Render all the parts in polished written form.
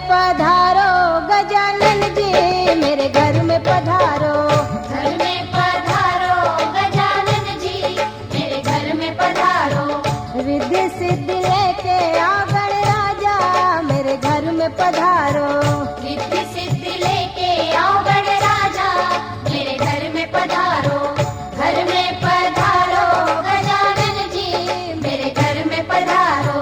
पधारो गजानन जी, मेरे घर में पधारो। घर में पधारो गजानन जी, मेरे घर में पधारो। रिद्धि सिद्धि लेके आओ गणराजा, मेरे घर में पधारो। रिद्धि सिद्धि लेके आओ गणराजा, मेरे घर में पधारो। घर में पधारो गजानन जी, मेरे घर में पधारो।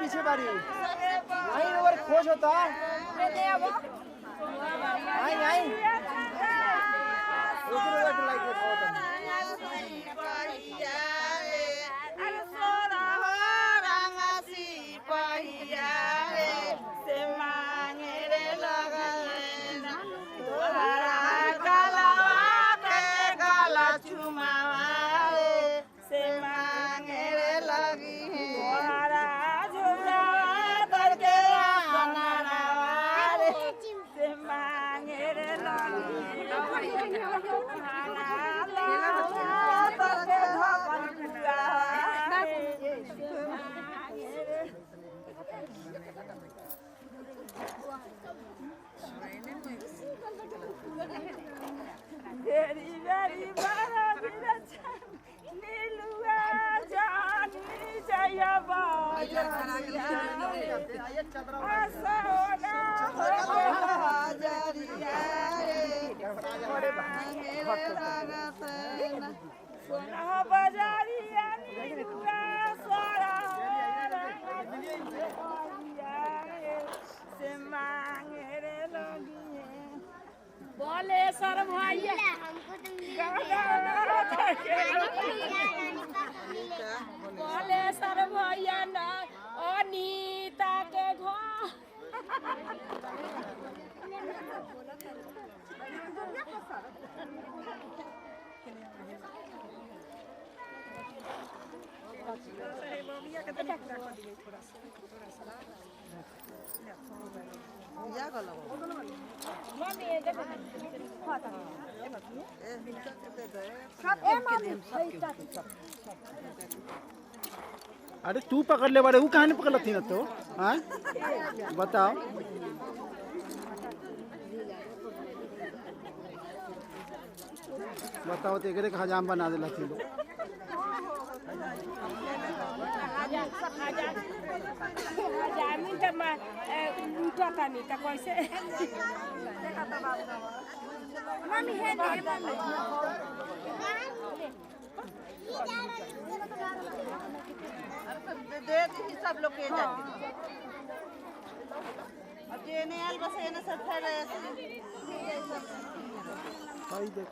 पीछे बारी आई और खोज होता आई आई बोले सर भैया बोले सर भैया ना अनीता के घर अरे तू पकड़ ले बारे वो कहानी पकड़ लेती ना तो हाँ बताओ बताओ तो एकरे का हजाम बना देला थी लोग जामी त म उठा तानी त कैसे मम्मी है नहीं मम्मी दे दी सब लोग के जाते अब जे ने आल बस एने सब फेर भाई देख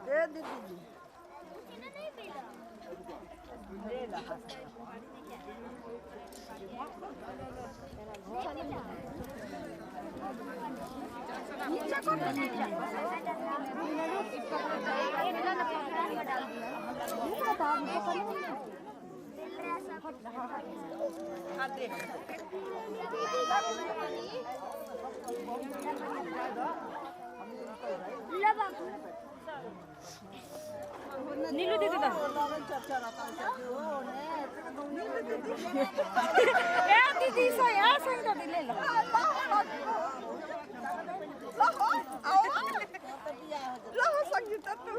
दे दीदी नीलू दीदी का ए दीदी सो यार संग दे ले लो लो संगीता तू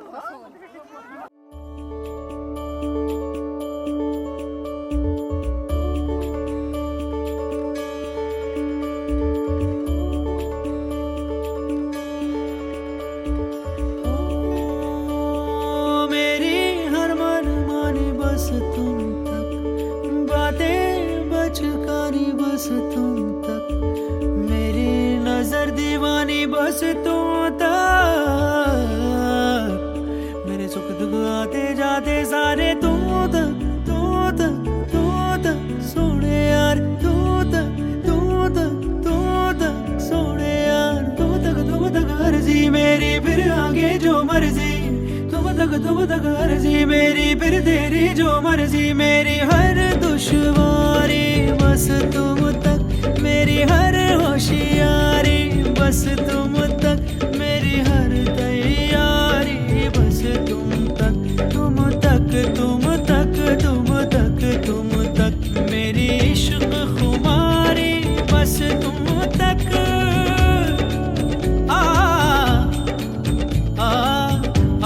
बस तुम तक मेरी नजर दीवानी बस तुम तक मेरे सुख दुख आते जाते सारे तुम तक सोने यार तू तक सोने यार तुम तक अर्जी मेरी फिर आगे जो मर्जी तुम तक अर्जी मेरी फिर तेरी जो मर्जी मेरी हर दुश्वारी बस तुम तक मेरी हर होशियारी बस तुम तक मेरी हर तैयारी बस तुम तक मेरी इश्क खुमारी बस तुम तक आ आ आ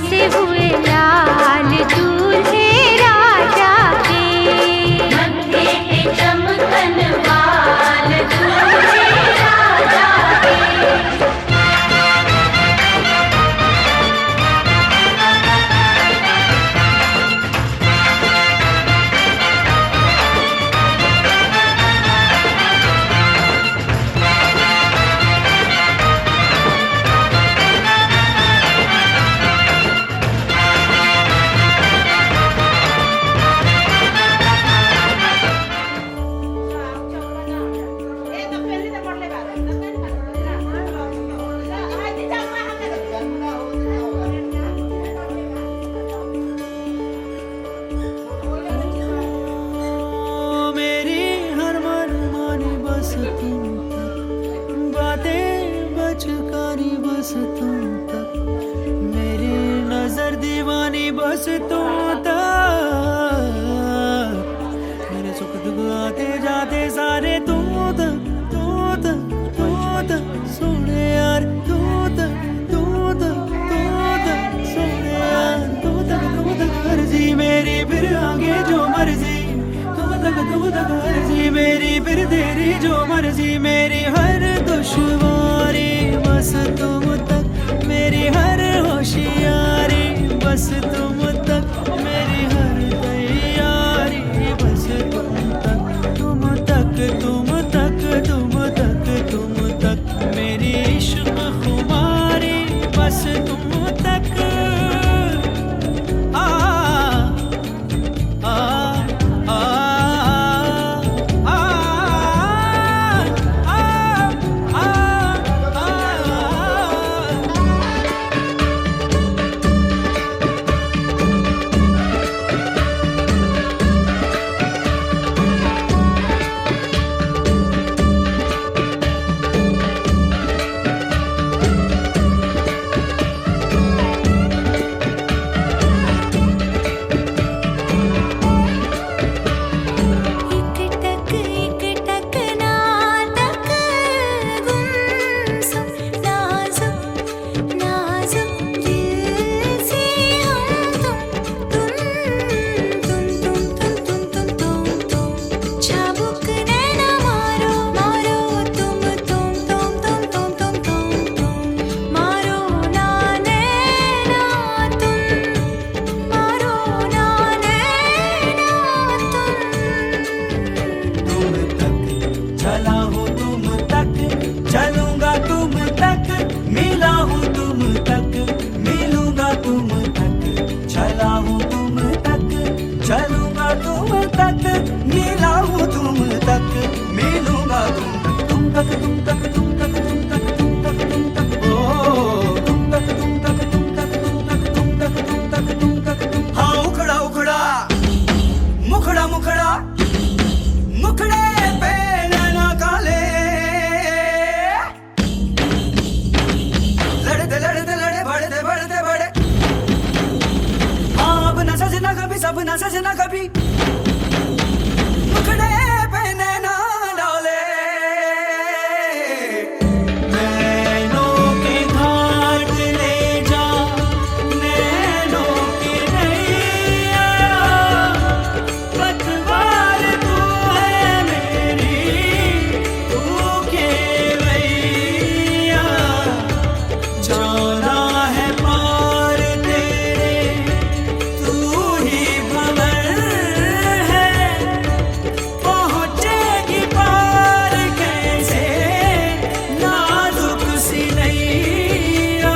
से हुए लाल दूल्हे राजा के। मत्थे पे चमकन वाल दूल्हे राजा के। मेरी हर मन मानी बस तुम तक, बातें बचकानी बस तुम तक, मेरी नजर दीवानी बस तुम तक, मेरे सुख दुख आते जाते सारे तुम तक, तुम तक, तुम तक, सोने यार तुम तक, तुम तक, तुम तक, सोने यार तुम तक अर्जी मेरी, फिर आगे जो मर्जी तुम तक अर्जी मेरी, फिर तेरी जो मर्जी, मेरी हर दुश्वारी बस तुम तक, मेरी हर होशियारी बस तुम तक, मेरी हर तैयारी बस तुम तक, तुम तक, तुम तक, तुम तक, तुम तक, मेरी इश्क खुमारी बस तुम तक। सपना सजना कभी मुखड़े पे नैना डाले, नैनों के घाट ले जा, नैनों की नैया, पतवार तू है मेरी, तू केवैया, जाना है पार तेरे, तू ही भंवर है, पहुँचेगी पार कैसे नाजुक सी नैया।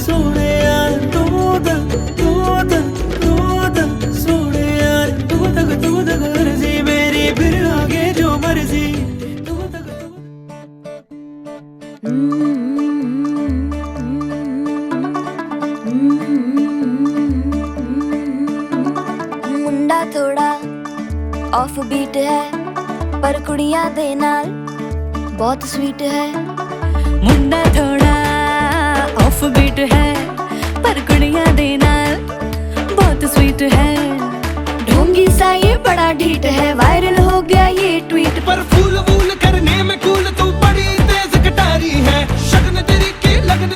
सोने यार सोने यार तुम तक अर्जी मेरी, फिर आगे जो मर्जी तुम तक। मुंडा थोड़ा ऑफ बीट है, पर कुड़ियां दे नाल बहुत स्वीट है। मुंडा थोड़ा ऑफ बीट है, पर कुड़ियां दे नाल बहुत स्वीट है। ढोंगी सा ये बड़ा ढीठ है, वायरल हो गया ये ट्वीट पर फूल वूल करने में कूल तू बड़ी तेज कटारी है, शगन तेरी की लगन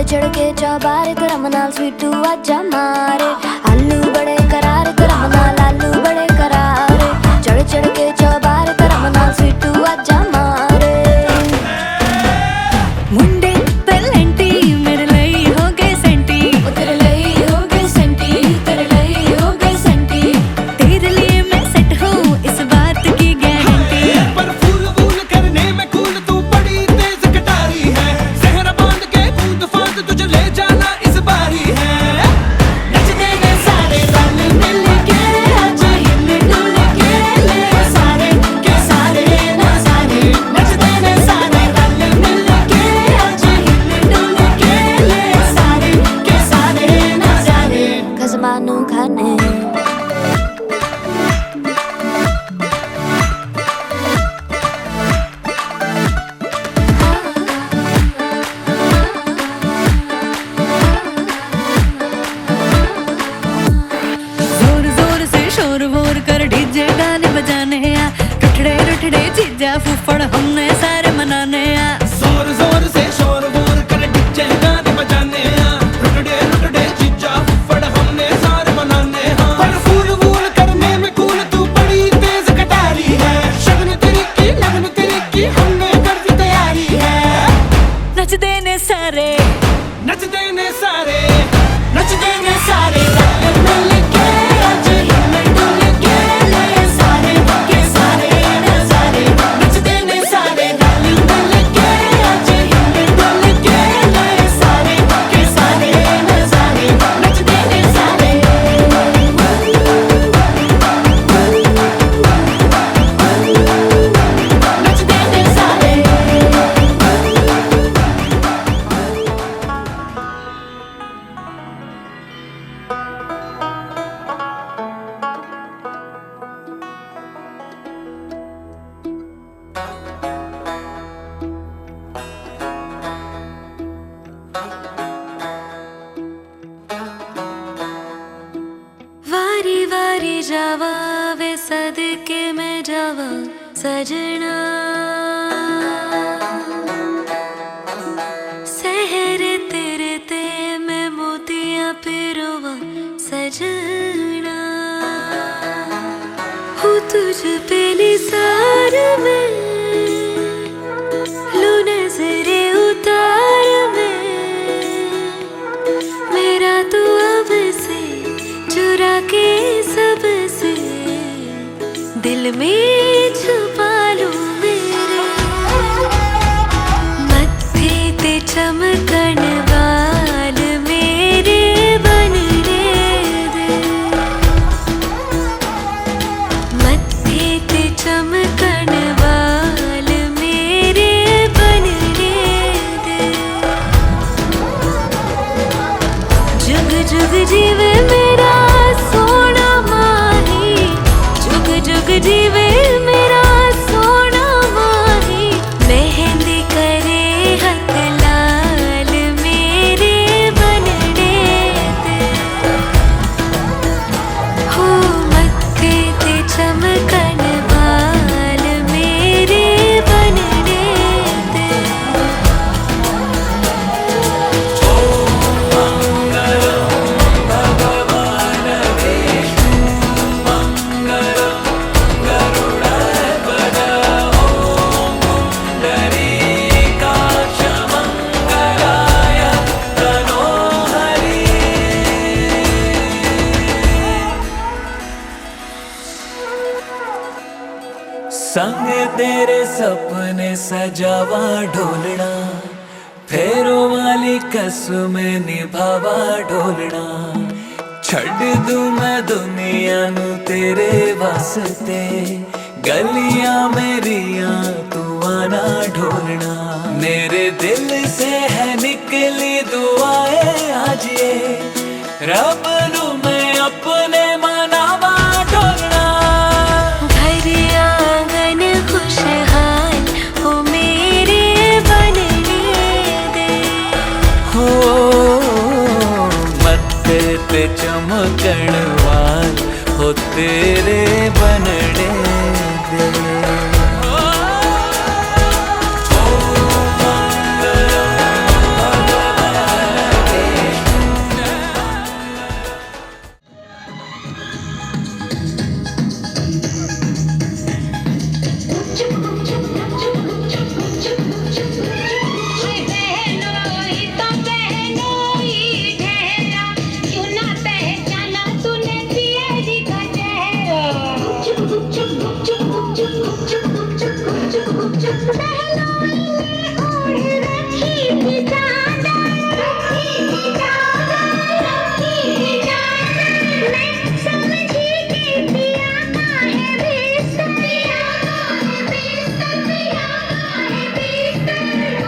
चढ़ के चौबारे करम नाल स्वीटू आजा मारे आलू बड़े करारे करम नाल आलू बड़े करारे चढ़ के चौबारे करम नाल स्वीटू आजा मारे मुंडे पलेंटी मेरे लई हो गए सेंटी ओ तेरे लई हो गए सेंटी तेरे लई हो गए सेंटी तेरे लिए मैं सेट हूँ इस बात की गारंटी पर फूल फूल करने में कूल तू बड़ी तेज कटारी है जहरा बांध के कूद फांद तुझे ले जाना इस बारी है नचते ने सारे रंग मिल के आज हिल डुल के ले सारे के सारे नजारे नचते ने सारे रंग मिल के आज हिल डुल के ले सारे के सारे नजारे कसमानू खाने जोर जोर से शोर वोर कर डीजे गाने बजाने आ रुठड़े रुठड़े चीजा फुफड़ हमने सारे मनाने आ जोर जोर से शोर वोर कर डीजे गाने बजाने हैं रुकड़े रुकड़े चीजा फुफड़ हमने सारे मनाने हैं पर फूल फूल करने में कूल तू बड़ी तेज कटारी है शगन तेरी की लगन तेरी की हमने कर दी तैयारी है नचते ने सारे नचते ने सारे नचते ने सारे रंग मिल के आज हिल डुल के ले सारे के सारे नजारे नचते ने सारे रंग मिल के आज हिल डुल के ले सारे के सारे नजारे नचते ने सारे नचते ने सारे वारी वारी जावा वे सदके में जावा सजना सहर तेरे ते मैं मोतियां पिरोवा सजना हूँ तुझ पे निसार में लू नजरे उतार में मेरा तो अब से चुरा के सबसे दिल में छुपा लूं मेरे मत्थे ते चमकन वाल मेरे बनने दे मत्थे ते चमकन वाल मेरे बनने दे जुग जुग जीवे मेरा सोना माही जुग जुग जीवे मेरा सोना माही मेहंदी करे हक लाल मेरे बनने दे हो मत्थे ते चमकन वाल मेरे बनने दे संग तेरे सपने सजावा ढोलना फेरों वाली कसम निभावा ढोलना छड़ दूं मैं दुनिया नू तेरे वास्ते गलियां मेरियां तू आना ढोलना मेरे दिल से है निकली दुआएं आज ये रब नू मैं अपने मनावा ढोलना भरी आंगन खुशहाल हो मेरे बनने दे हो मत्थे ते चमकण वाल हो तेरे बनने दे चुप पहलुओं ने ओढ़ रखी थी चादर, मैं समझी कि पिया का है बिस्तर,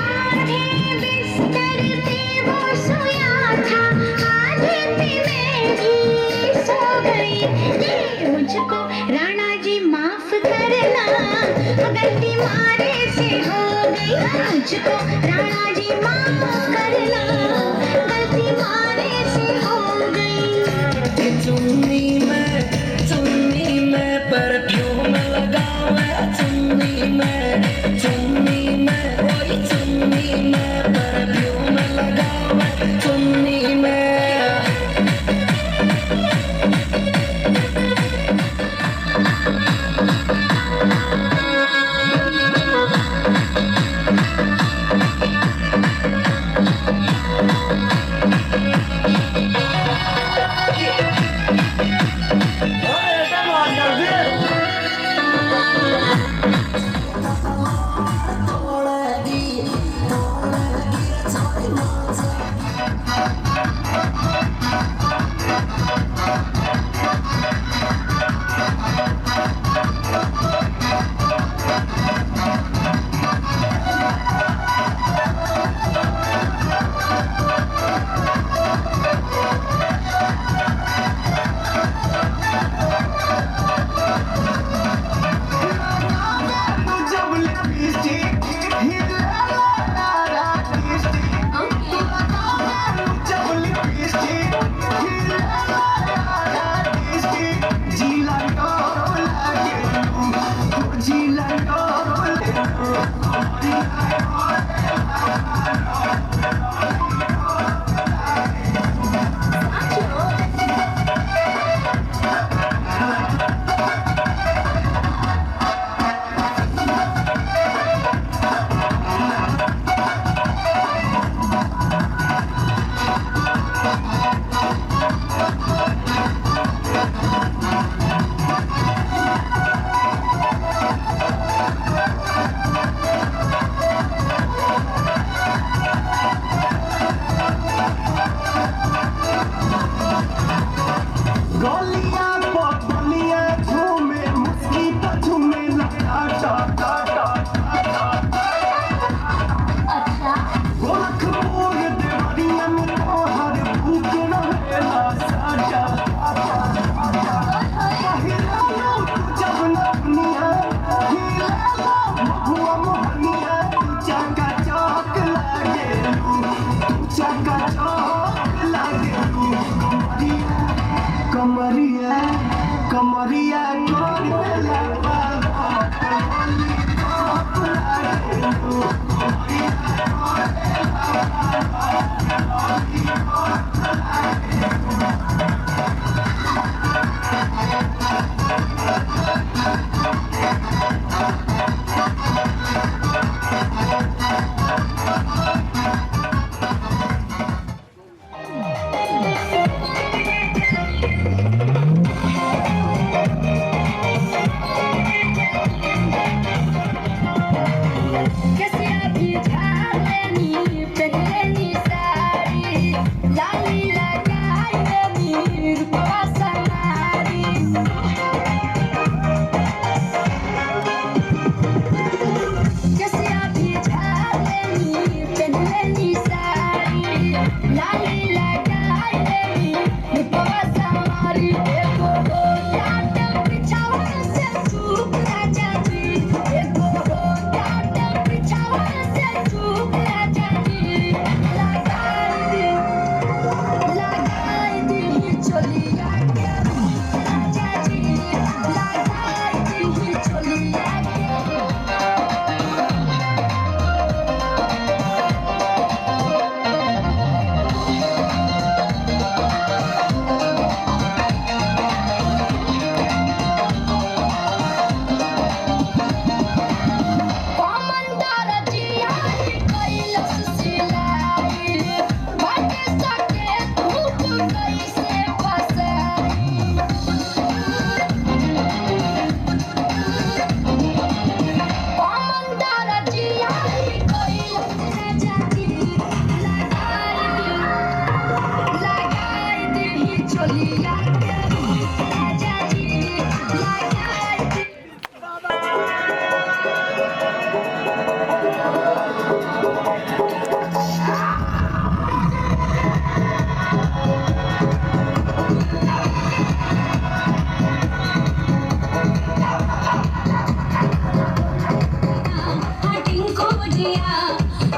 आधे बिस्तर पे वो सोया था, आधे पे मैं भी सो गई। ये मुझको राणा जी माफ करना, गलती मारे से हो गई। मुझको राणा जी माफ करना, गलती मारे से हो गई। चुन्नी में परफ्यूम लगावे, चुन्नी में ओए चुन्नी में परफ्यूम लगावे, चुन्नी में।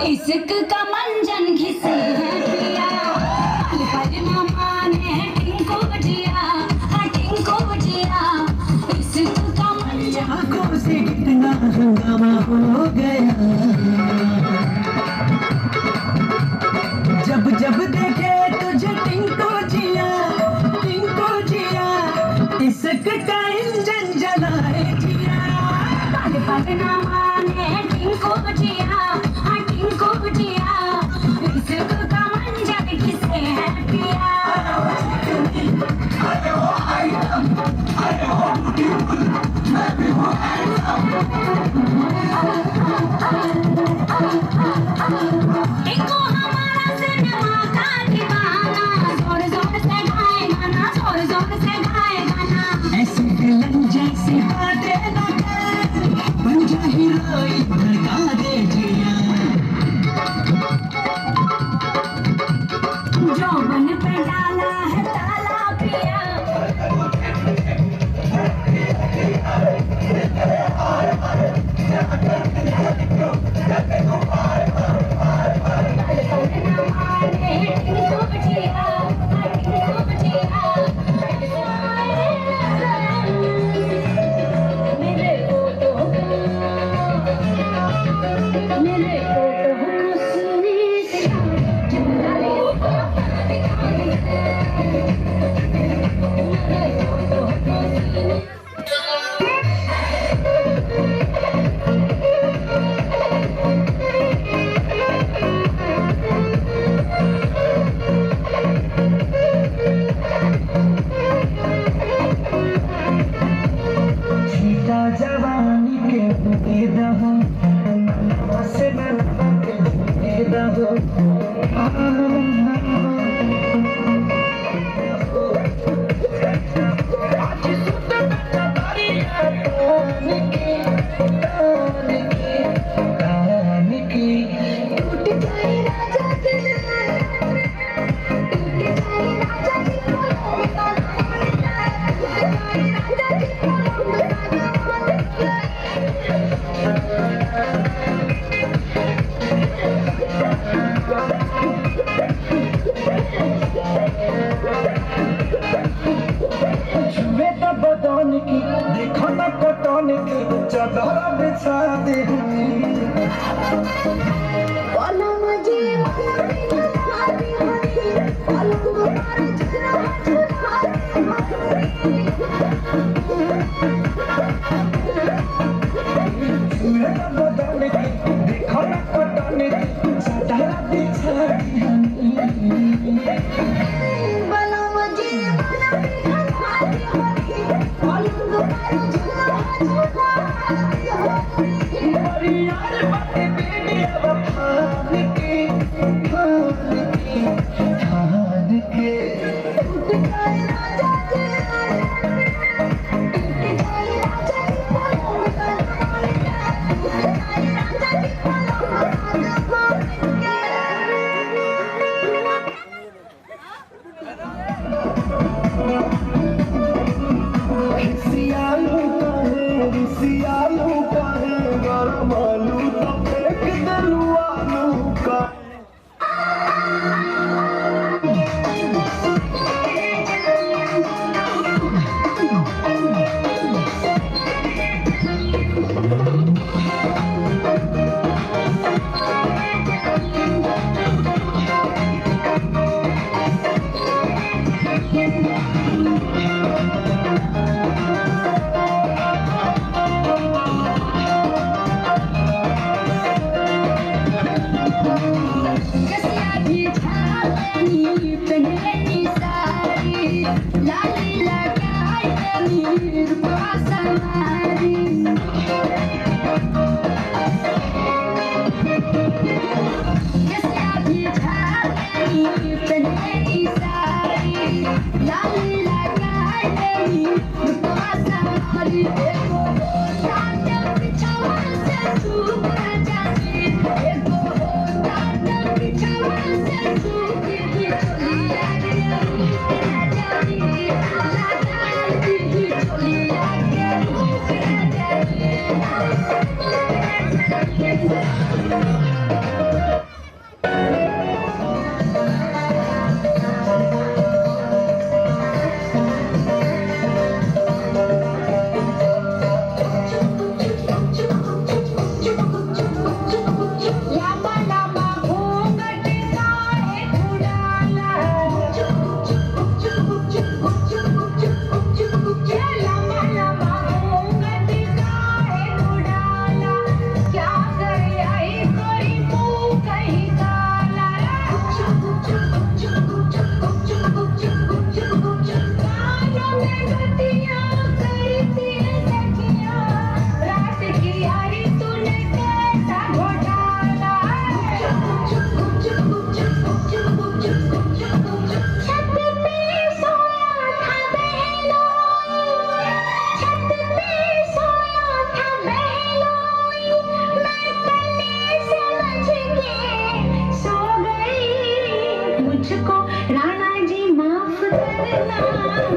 इश्क का मंजन घिसे है पिया, पल पल न माने टिंको बजिया, हाँ टिंको बजिया। इश्क का मंजन आंखों से कितना हंगामा हो गया, जब जब देखे तुझे टिंको जिया, टिंको जिया। इश्क का इंजन जलाए जिया, पल पल न माने टिंको बजिया, हाँ टिंको बजिया। इश्क का मंजन घिसे है पिया। टिंको हमारा सिनेमा का दीवाना, जोर जोर से गाए गाना, जोर जोर से गाए गाना। ऐसे विलन जैसे बातें न कर, बन जा हीरोइन धड़का दे जिया। जौबन पे डाला है ताला पिया, सीता जवानी के दे दहो, से बना के दे दहो। देखो ना कटौन की चादर बिछा दे। देखो ना कटौन की चादर बिछा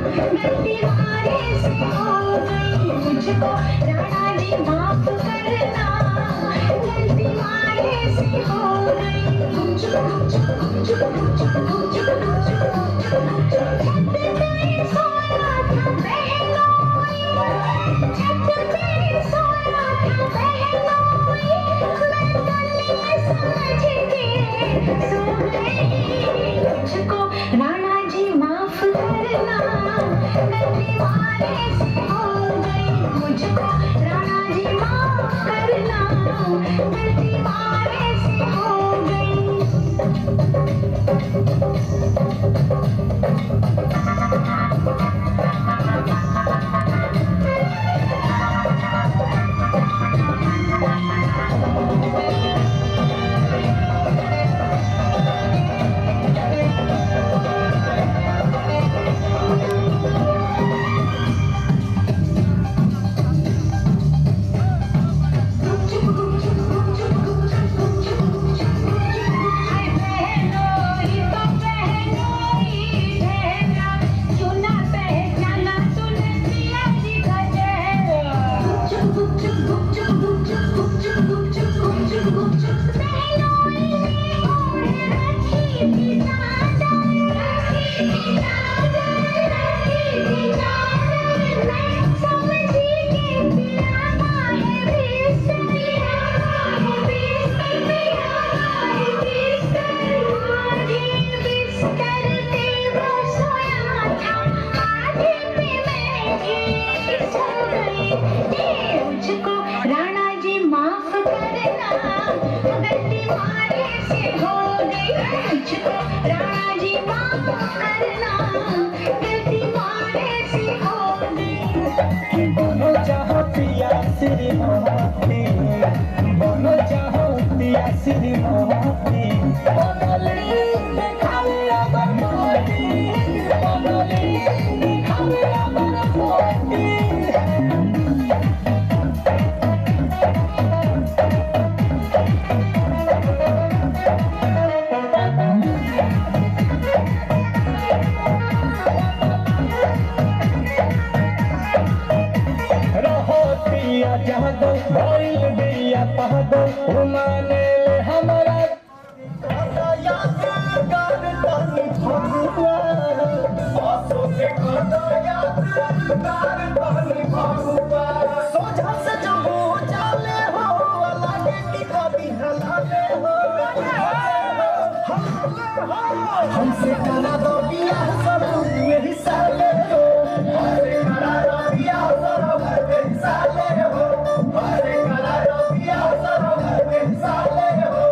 गलती मारे से हो गई मुझको राणा जी माफ करना गलती मारे से हो गई मुझको सोया था बहनोई छत पे सोया था बहनोई मैं गली समझ के सो गई मुझको राणा जी माफ करना गलती मारे से हो गई मुझको राणा जी माफ करना गलती मारे से हो गई मुझको राणा जी माफ करना गलती मारे से हो गई मुझको राणा जी माफ करना गलती मारे से हो गई बोलो चाहो पिया श्री मोहती बोलो चाहो पिया श्री मोहती बोली दिखावे अगर मोती बोली दिखावे अगर मोती जहाँ दो भइल बिया पह दो माने ले हमारा यादगार तानी भगवा आसो के कदा यादगार तानी भगवा सोझा से जब जाले हो लागे कि कभी हलाले हो हमसे करा दो बिया सब यही साले हो हमसे करा दो बिया सब यही साले हो हमसे करा दो बिया सब यही साले हो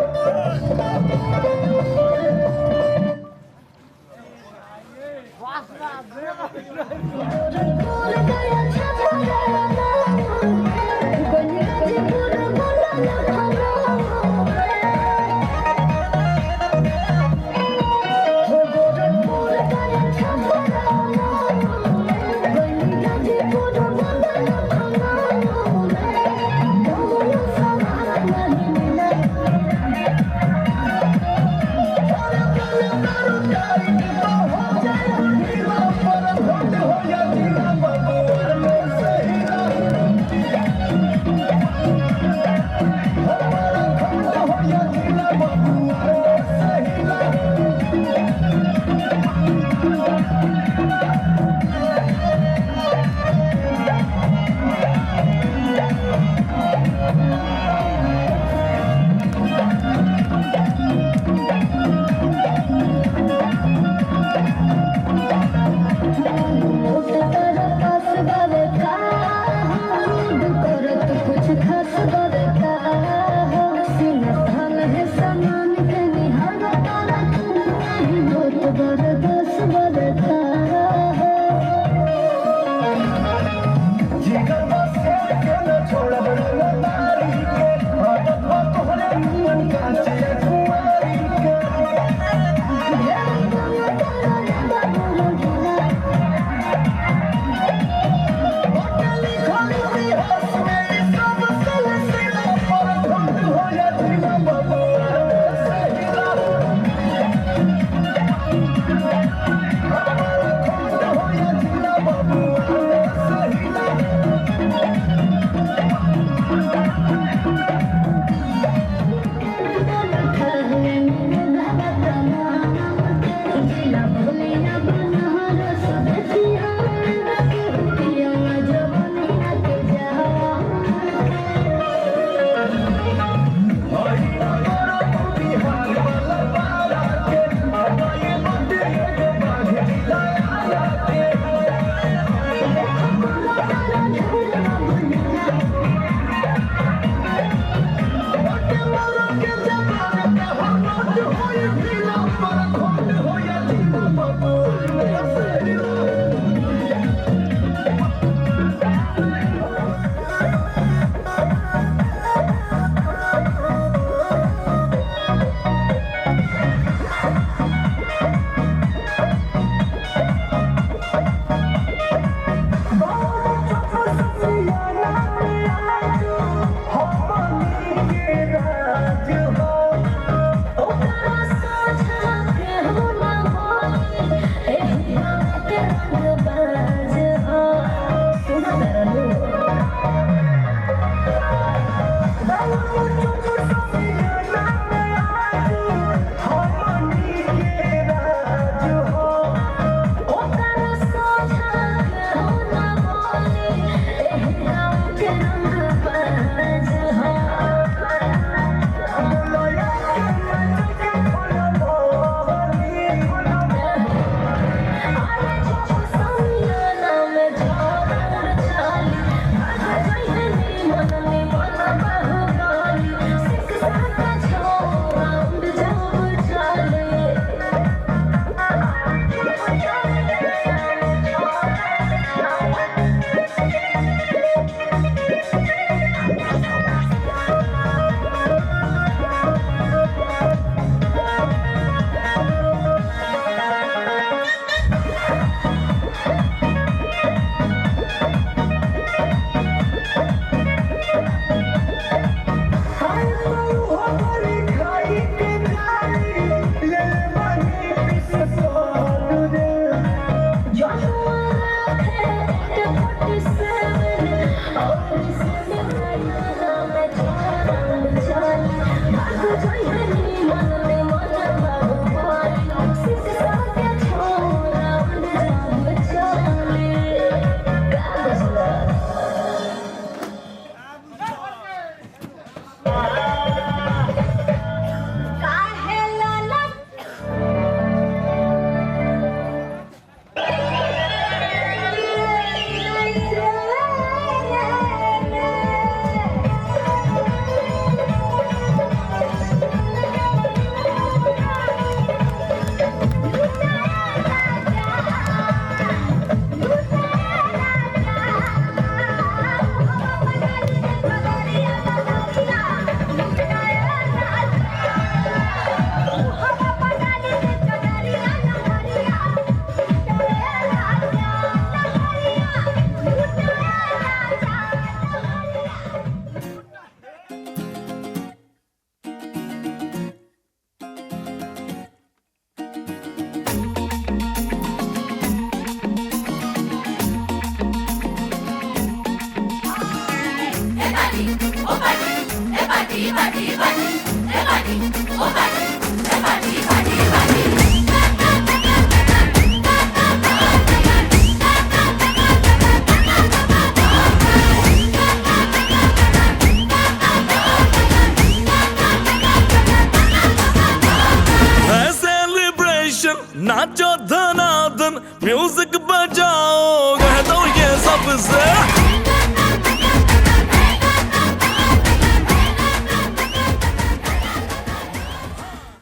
नाचो धनाधन म्यूजिक बजाओ